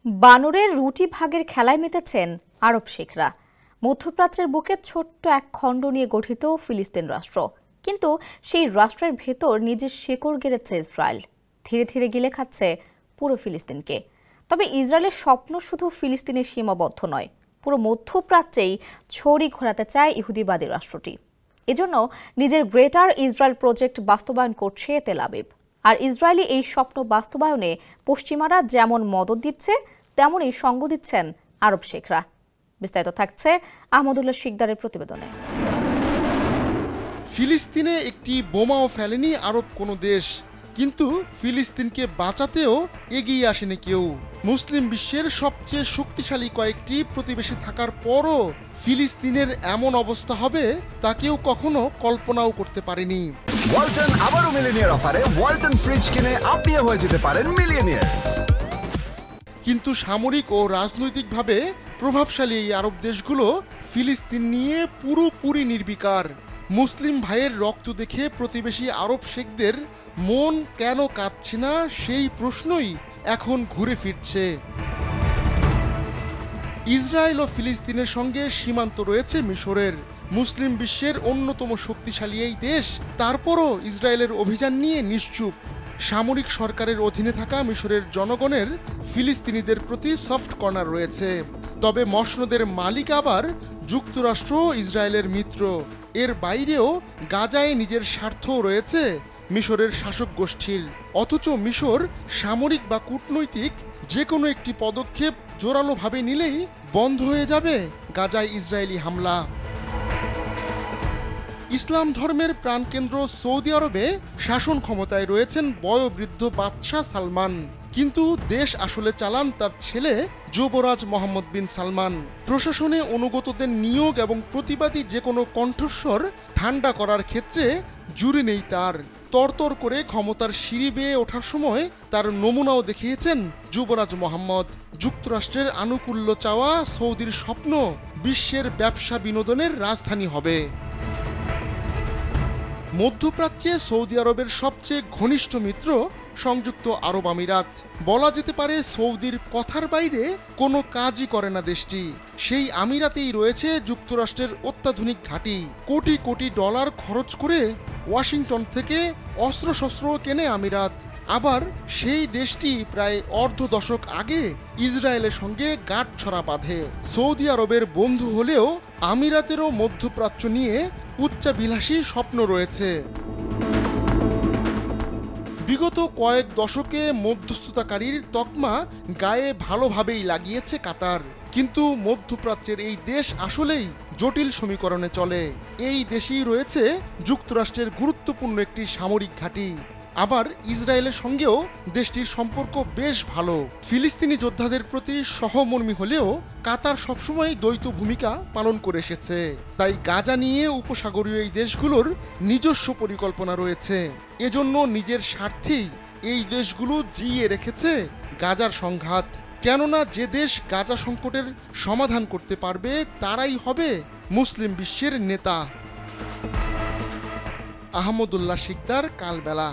বানরের রুটি ভাগের খেলায় মেতেছেন আরব শেখরা। মধ্যপ্রাচ্যের বুকে ছোট্ট এক খণ্ড নিয়ে গঠিত ফিলিস্তিন রাষ্ট্র, কিন্তু সেই রাষ্ট্রের ভেতর নিজের শেকড় গেড়েছে ইসরায়েল। ধীরে ধীরে গিলে খাচ্ছে পুরো ফিলিস্তিনকে। তবে ইসরায়েলের স্বপ্ন শুধু ফিলিস্তিনে সীমাবদ্ধ নয়, পুরো মধ্যপ্রাচ্যেই ছড়ি ঘোরাতে চায় ইহুদিবাদী রাষ্ট্রটি। এজন্য নিজের গ্রেটার ইসরায়েল প্রজেক্ট বাস্তবায়ন করছে তেল আবিব। আর ইসরায়েলি এই স্বপ্ন বাস্তবায়নে পশ্চিমারা যেমন মদদ দিচ্ছে, তেমনই সঙ্গ দিচ্ছেন আরব শেখরা। বিস্তারিত থাকছে আহমদুল্লাহ শিকদারের প্রতিবেদনে। ফিলিস্তিনে একটি বোমাও ফেলেনি আরব কোনো দেশ, কিন্তু ফিলিস্তিনকে বাঁচাতেও এগিয়ে আসেনি কেউ। মুসলিম বিশ্বের সবচেয়ে শক্তিশালী কয়েকটি প্রতিবেশী থাকার পরও ফিলিস্তিনের এমন অবস্থা হবে তা কেউ কখনো কল্পনাও করতে পারেনি। ওয়ালটন আবারও মিলিয়নিয়ার অফারে ওয়ালটন ফ্রিজ কিনে আপনিও হয়ে যেতে পারেন মিলিয়নিয়ার। কিন্তু সামরিক ও রাজনৈতিকভাবে প্রভাবশালী এই আরব দেশগুলো ফিলিস্তিন নিয়ে পুরোপুরি নির্বিকার। মুসলিম ভাইয়ের রক্ত দেখে প্রতিবেশী আরব শেখদের মন কেন কাঁদছে না, সেই প্রশ্নই এখন ঘুরে ফিরছে। ইসরায়েল ও ফিলিস্তিনের সঙ্গে সীমান্ত রয়েছে মিশরের। মুসলিম বিশ্বের অন্যতম শক্তিশালী এই দেশ তারপরও ইসরায়েলের অভিযান নিয়ে নিশ্চুপ। সামরিক সরকারের অধীনে থাকা মিশরের জনগণের ফিলিস্তিনিদের প্রতি সফট কর্নার রয়েছে, তবে মসনদের মালিক আবার যুক্তরাষ্ট্র, ইসরায়েলের মিত্র। এর বাইরেও গাজায় নিজের স্বার্থও রয়েছে মিশরের শাসক গোষ্ঠীর। অথচ মিশর সামরিক বা কূটনৈতিক যে কোনো একটি পদক্ষেপ জোরালোভাবে নিলেই বন্ধ হয়ে যাবে গাজায় ইসরায়েলি হামলা। ইসলাম ধর্মের প্রাণকেন্দ্র সৌদি আরবে শাসন ক্ষমতায় রয়েছেন বয়োবৃদ্ধ বাদশাহ সালমান, কিন্তু দেশ আসলে চালান তার ছেলে যুবরাজ মোহাম্মদ বিন সালমান। প্রশাসনে অনুগতদের নিয়োগ এবং প্রতিবাদী যে কোনো কণ্ঠস্বর ঠান্ডা করার ক্ষেত্রে জুড়ি নেই তার। তরতর করে ক্ষমতার সিঁড়ি বেয়ে ওঠার সময় তার নমুনাও দেখিয়েছেন যুবরাজ মোহাম্মদ। যুক্তরাষ্ট্রের আনুকূল্য চাওয়া সৌদির স্বপ্ন বিশ্বের ব্যবসা বিনোদনের রাজধানী হবে। মধ্যপ্রাচ্যে সৌদি আরবের সবচেয়ে ঘনিষ্ঠ মিত্র সংযুক্ত আরব আমিরাত। বলা যেতে পারে সৌদির কথার বাইরে কোনো কাজই করে না দেশটি। সেই আমিরাতেই রয়েছে যুক্তরাষ্ট্রের অত্যাধুনিক ঘাঁটি। কোটি কোটি ডলার খরচ করে ওয়াশিংটন থেকে অস্ত্রশস্ত্র কেনে আমিরাত। আবার সেই দেশটি প্রায় অর্ধ দশক আগে ইসরায়েলের সঙ্গে গাঁটছড়া বাঁধে। সৌদি আরবের বন্ধু হলেও আমিরাতেরও মধ্যপ্রাচ্য নিয়ে উচ্চাভিলাষী স্বপ্ন রয়েছে। বিগত কয়েক দশকে মধ্যস্থতাকারীর তকমা গায়ে ভালোভাবেই লাগিয়েছে কাতার, কিন্তু মধ্যপ্রাচ্যের এই দেশ আসলেই জটিল সমীকরণে চলে। এই দেশেই রয়েছে যুক্তরাষ্ট্রের গুরুত্বপূর্ণ একটি সামরিক ঘাঁটি। আবার ইসরায়েলের সঙ্গেও দেশটির সম্পর্ক বেশ ভালো। ফিলিস্তিনি যোদ্ধাদের প্রতি সহমর্মী হলেও কাতার সবসময় দ্বৈত ভূমিকা পালন করে এসেছে। তাই গাজা নিয়ে উপসাগরীয় এই দেশগুলোর নিজস্ব পরিকল্পনা রয়েছে। এজন্য নিজের স্বার্থেই এই দেশগুলো জিইয়ে রেখেছে গাজার সংঘাত। কেননা যে দেশ গাজা সংকটের সমাধান করতে পারবে তারাই হবে মুসলিম বিশ্বের নেতা। আহমদুল্লাহ শিকদার, কালবেলা।